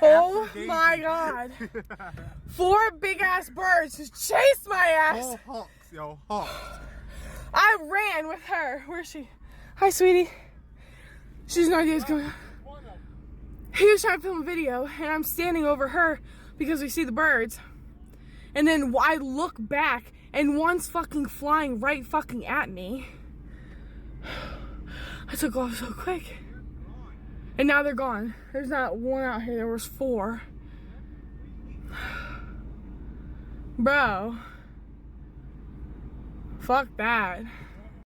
Oh my god. 4 big ass birds just chased my ass. Oh, hawks, yo, hawks. I ran with her. Where is she? Hi, sweetie. She's no idea what's going on. He was trying to film a video, and I'm standing over her because we see the birds. And then I look back, and one's fucking flying right fucking at me. I took off so quick. And now they're gone. There's not one out here. There was 4. Bro. Fuck that.